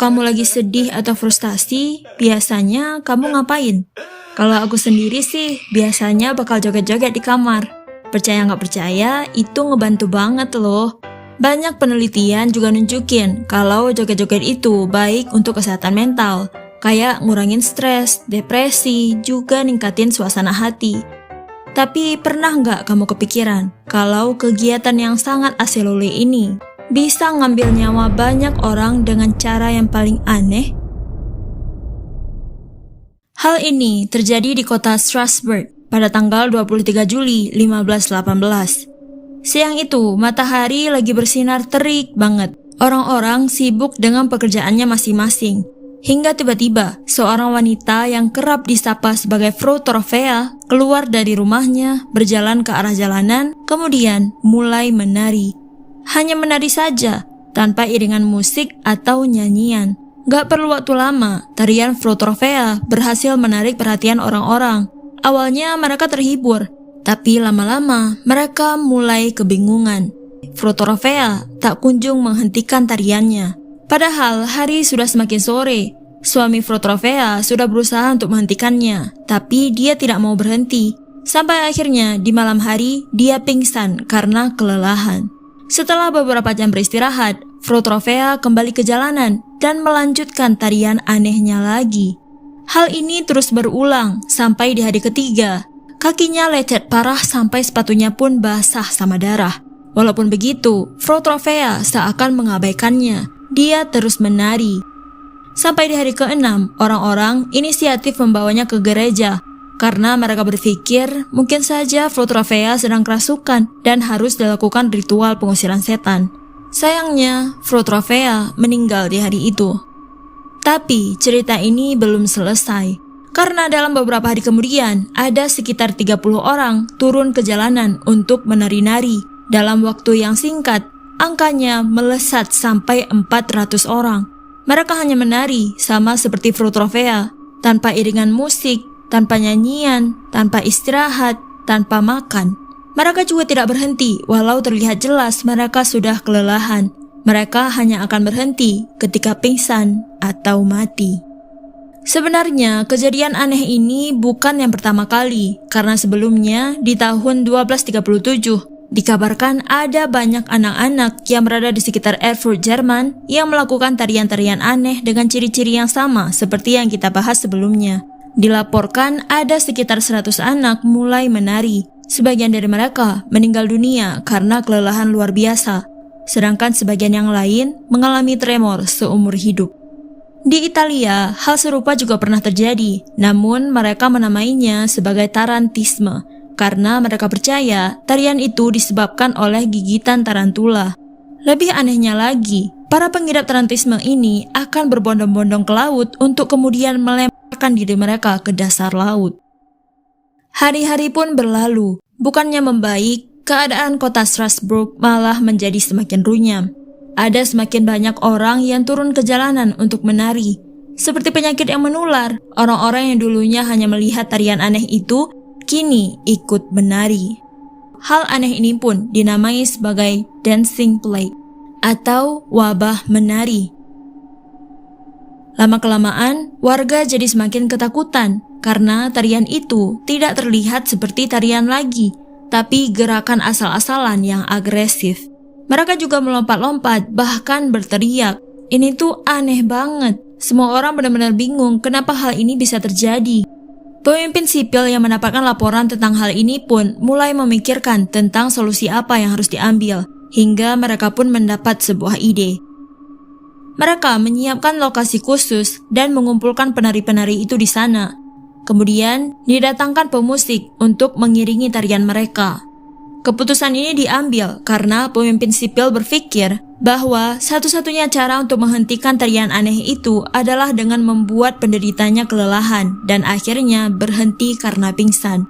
kamu lagi sedih atau frustasi, biasanya kamu ngapain? Kalau aku sendiri sih, biasanya bakal joget-joget di kamar. Percaya nggak percaya, itu ngebantu banget loh. Banyak penelitian juga nunjukin kalau joget-joget itu baik untuk kesehatan mental, kayak ngurangin stres, depresi, juga ningkatin suasana hati. Tapi pernah nggak kamu kepikiran kalau kegiatan yang sangat aselole ini bisa ngambil nyawa banyak orang dengan cara yang paling aneh? Hal ini terjadi di kota Strasbourg pada tanggal 23 Juli 1518. Siang itu, matahari lagi bersinar terik banget. Orang-orang sibuk dengan pekerjaannya masing-masing. Hingga tiba-tiba, seorang wanita yang kerap disapa sebagai Frau Trofea keluar dari rumahnya, berjalan ke arah jalanan, kemudian mulai menari. Hanya menari saja, tanpa iringan musik atau nyanyian. Gak perlu waktu lama, tarian Frau Trofea berhasil menarik perhatian orang-orang. Awalnya mereka terhibur, tapi lama-lama mereka mulai kebingungan. Frau Trofea tak kunjung menghentikan tariannya. Padahal hari sudah semakin sore. Suami Frau Trofea sudah berusaha untuk menghentikannya, tapi dia tidak mau berhenti. Sampai akhirnya di malam hari dia pingsan karena kelelahan. Setelah beberapa jam beristirahat, Frau Trofea kembali ke jalanan dan melanjutkan tarian anehnya lagi. Hal ini terus berulang sampai di hari ketiga. Kakinya lecet parah sampai sepatunya pun basah sama darah. Walaupun begitu, Frau Trofea seakan mengabaikannya. Dia terus menari. Sampai di hari ke-6, orang-orang inisiatif membawanya ke gereja karena mereka berpikir mungkin saja Frau Trofea sedang kerasukan dan harus dilakukan ritual pengusiran setan. Sayangnya, Frau Trofea meninggal di hari itu. Tapi cerita ini belum selesai, karena dalam beberapa hari kemudian ada sekitar 30 orang turun ke jalanan untuk menari-nari. Dalam waktu yang singkat, angkanya melesat sampai 400 orang. Mereka hanya menari sama seperti Frau Trofea, tanpa iringan musik, tanpa nyanyian, tanpa istirahat, tanpa makan. Mereka juga tidak berhenti walau terlihat jelas mereka sudah kelelahan. Mereka hanya akan berhenti ketika pingsan atau mati. Sebenarnya kejadian aneh ini bukan yang pertama kali, karena sebelumnya di tahun 1237 dikabarkan ada banyak anak-anak yang berada di sekitar Erfurt, Jerman yang melakukan tarian-tarian aneh dengan ciri-ciri yang sama seperti yang kita bahas sebelumnya. Dilaporkan ada sekitar 100 anak mulai menari. Sebagian dari mereka meninggal dunia karena kelelahan luar biasa, sedangkan sebagian yang lain mengalami tremor seumur hidup. Di Italia, hal serupa juga pernah terjadi, namun mereka menamainya sebagai tarantisme, karena mereka percaya tarian itu disebabkan oleh gigitan tarantula. Lebih anehnya lagi, para pengidap tarantisme ini akan berbondong-bondong ke laut untuk kemudian melemparkan diri mereka ke dasar laut. Hari-hari pun berlalu, bukannya membaik, keadaan kota Strasbourg malah menjadi semakin runyam. Ada semakin banyak orang yang turun ke jalanan untuk menari. Seperti penyakit yang menular, orang-orang yang dulunya hanya melihat tarian aneh itu, kini ikut menari. Hal aneh ini pun dinamai sebagai dancing plague atau wabah menari. Lama-kelamaan, warga jadi semakin ketakutan karena tarian itu tidak terlihat seperti tarian lagi, tapi gerakan asal-asalan yang agresif. Mereka juga melompat-lompat, bahkan berteriak. Ini tuh aneh banget. Semua orang benar-benar bingung kenapa hal ini bisa terjadi. Pemimpin sipil yang mendapatkan laporan tentang hal ini pun mulai memikirkan tentang solusi apa yang harus diambil, hingga mereka pun mendapat sebuah ide. Mereka menyiapkan lokasi khusus dan mengumpulkan penari-penari itu di sana. Kemudian didatangkan pemusik untuk mengiringi tarian mereka. Keputusan ini diambil karena pemimpin sipil berpikir bahwa satu-satunya cara untuk menghentikan tarian aneh itu adalah dengan membuat penderitanya kelelahan dan akhirnya berhenti karena pingsan.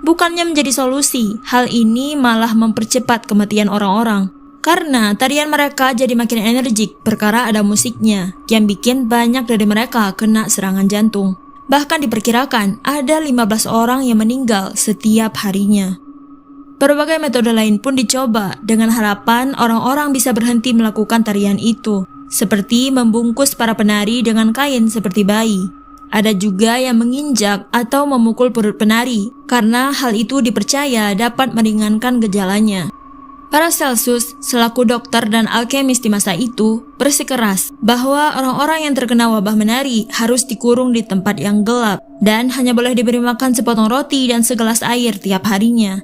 Bukannya menjadi solusi, hal ini malah mempercepat kematian orang-orang. Karena tarian mereka jadi makin energik perkara ada musiknya yang bikin banyak dari mereka kena serangan jantung. Bahkan diperkirakan ada 15 orang yang meninggal setiap harinya. Berbagai metode lain pun dicoba dengan harapan orang-orang bisa berhenti melakukan tarian itu. seperti membungkus para penari dengan kain seperti bayi. Ada juga yang menginjak atau memukul perut penari, karena hal itu dipercaya dapat meringankan gejalanya. Paracelsus, selaku dokter dan alkemis di masa itu, bersikeras bahwa orang-orang yang terkena wabah menari harus dikurung di tempat yang gelap dan hanya boleh diberi makan sepotong roti dan segelas air tiap harinya.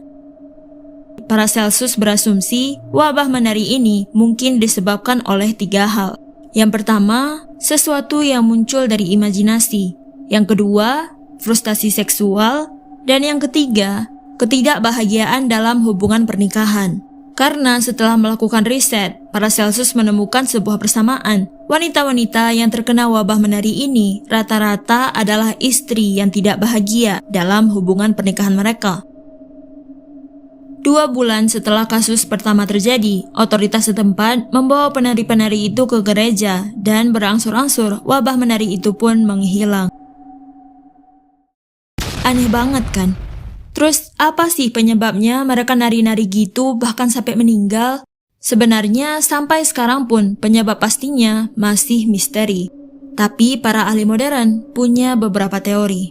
Paracelsus berasumsi wabah menari ini mungkin disebabkan oleh 3 hal. Yang pertama, sesuatu yang muncul dari imajinasi. Yang kedua, frustasi seksual. Dan yang ketiga, ketidakbahagiaan dalam hubungan pernikahan. Karena setelah melakukan riset, Paracelsus menemukan sebuah persamaan. Wanita-wanita yang terkena wabah menari ini rata-rata adalah istri yang tidak bahagia dalam hubungan pernikahan mereka. 2 bulan setelah kasus pertama terjadi, otoritas setempat membawa penari-penari itu ke gereja dan berangsur-angsur wabah menari itu pun menghilang. Aneh banget kan? Terus apa sih penyebabnya mereka nari-nari gitu bahkan sampai meninggal? Sebenarnya sampai sekarang pun penyebab pastinya masih misteri. Tapi para ahli modern punya beberapa teori.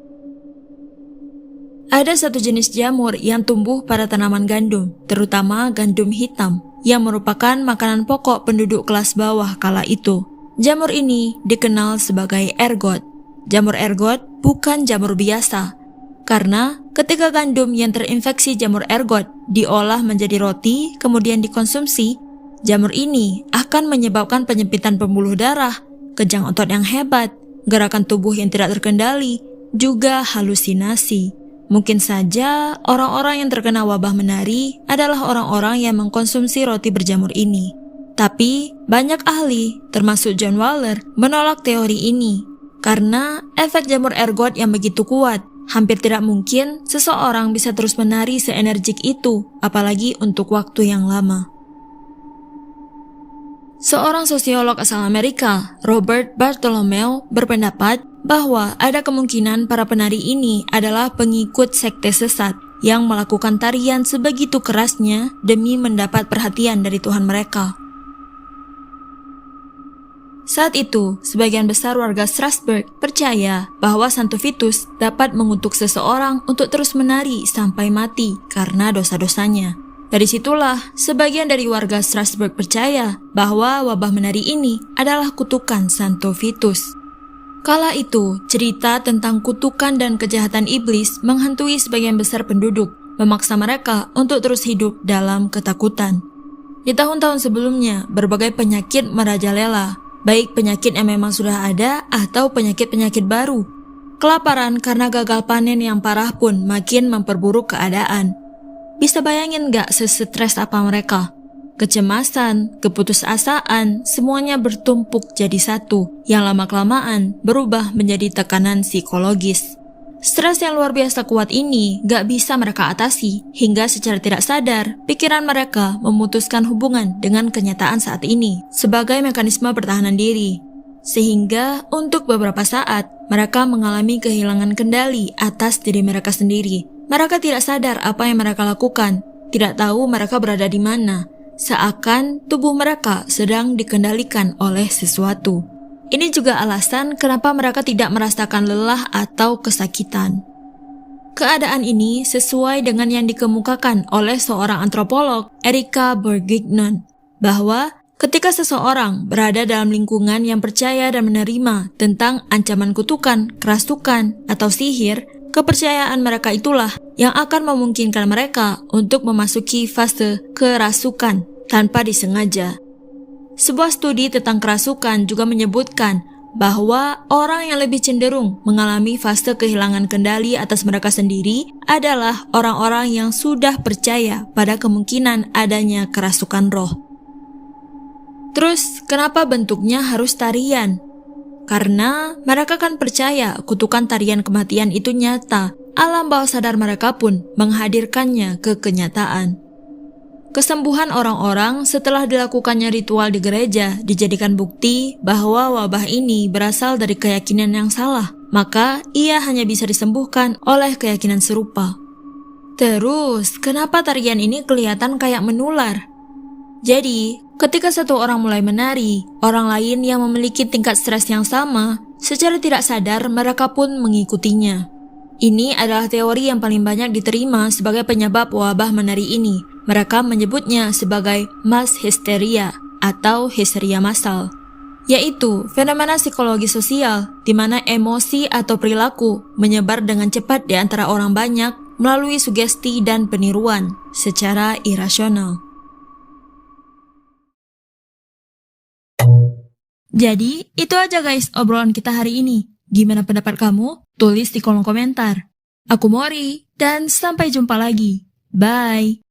Ada satu jenis jamur yang tumbuh pada tanaman gandum, terutama gandum hitam, yang merupakan makanan pokok penduduk kelas bawah kala itu. Jamur ini dikenal sebagai ergot. Jamur ergot bukan jamur biasa. Karena ketika gandum yang terinfeksi jamur ergot diolah menjadi roti kemudian dikonsumsi, jamur ini akan menyebabkan penyempitan pembuluh darah, kejang otot yang hebat, gerakan tubuh yang tidak terkendali, juga halusinasi. Mungkin saja orang-orang yang terkena wabah menari adalah orang-orang yang mengkonsumsi roti berjamur ini. Tapi banyak ahli, termasuk John Waller, menolak teori ini karena efek jamur ergot yang begitu kuat. Hampir tidak mungkin seseorang bisa terus menari seenergik itu, apalagi untuk waktu yang lama. Seorang sosiolog asal Amerika, Robert Bartholomew, berpendapat bahwa ada kemungkinan para penari ini adalah pengikut sekte sesat yang melakukan tarian sebegitu kerasnya demi mendapat perhatian dari Tuhan mereka. Saat itu, sebagian besar warga Strasbourg percaya bahwa Santo Vitus dapat mengutuk seseorang untuk terus menari sampai mati karena dosa-dosanya. Dari situlah, sebagian dari warga Strasbourg percaya bahwa wabah menari ini adalah kutukan Santo Vitus. Kala itu, cerita tentang kutukan dan kejahatan iblis menghantui sebagian besar penduduk, memaksa mereka untuk terus hidup dalam ketakutan. Di tahun-tahun sebelumnya, berbagai penyakit merajalela, baik penyakit yang memang sudah ada atau penyakit-penyakit baru. Kelaparan karena gagal panen yang parah pun makin memperburuk keadaan. Bisa bayangin gak sesetres apa mereka? Kecemasan, keputusasaan, semuanya bertumpuk jadi satu, yang lama-kelamaan berubah menjadi tekanan psikologis. Stres yang luar biasa kuat ini gak bisa mereka atasi, hingga secara tidak sadar, pikiran mereka memutuskan hubungan dengan kenyataan saat ini sebagai mekanisme pertahanan diri. Sehingga untuk beberapa saat, mereka mengalami kehilangan kendali atas diri mereka sendiri. Mereka tidak sadar apa yang mereka lakukan, tidak tahu mereka berada di mana, seakan tubuh mereka sedang dikendalikan oleh sesuatu. Ini juga alasan kenapa mereka tidak merasakan lelah atau kesakitan. Keadaan ini sesuai dengan yang dikemukakan oleh seorang antropolog, Erika Borgignon, bahwa ketika seseorang berada dalam lingkungan yang percaya dan menerima tentang ancaman kutukan, kerasukan, atau sihir, kepercayaan mereka itulah yang akan memungkinkan mereka untuk memasuki fase kerasukan tanpa disengaja. Sebuah studi tentang kerasukan juga menyebutkan bahwa orang yang lebih cenderung mengalami fase kehilangan kendali atas mereka sendiri adalah orang-orang yang sudah percaya pada kemungkinan adanya kerasukan roh. Terus, kenapa bentuknya harus tarian? Karena mereka kan percaya kutukan tarian kematian itu nyata. Alam bawah sadar mereka pun menghadirkannya ke kenyataan. Kesembuhan orang-orang setelah dilakukannya ritual di gereja dijadikan bukti bahwa wabah ini berasal dari keyakinan yang salah, maka ia hanya bisa disembuhkan oleh keyakinan serupa. Terus, kenapa tarian ini kelihatan kayak menular? Jadi, ketika satu orang mulai menari, orang lain yang memiliki tingkat stres yang sama, secara tidak sadar mereka pun mengikutinya. Ini adalah teori yang paling banyak diterima sebagai penyebab wabah menari ini. Mereka menyebutnya sebagai mass hysteria atau histeria massal, yaitu fenomena psikologi sosial di mana emosi atau perilaku menyebar dengan cepat di antara orang banyak melalui sugesti dan peniruan secara irasional. Jadi, itu aja guys obrolan kita hari ini. Gimana pendapat kamu? Tulis di kolom komentar. Aku Mori, dan sampai jumpa lagi. Bye!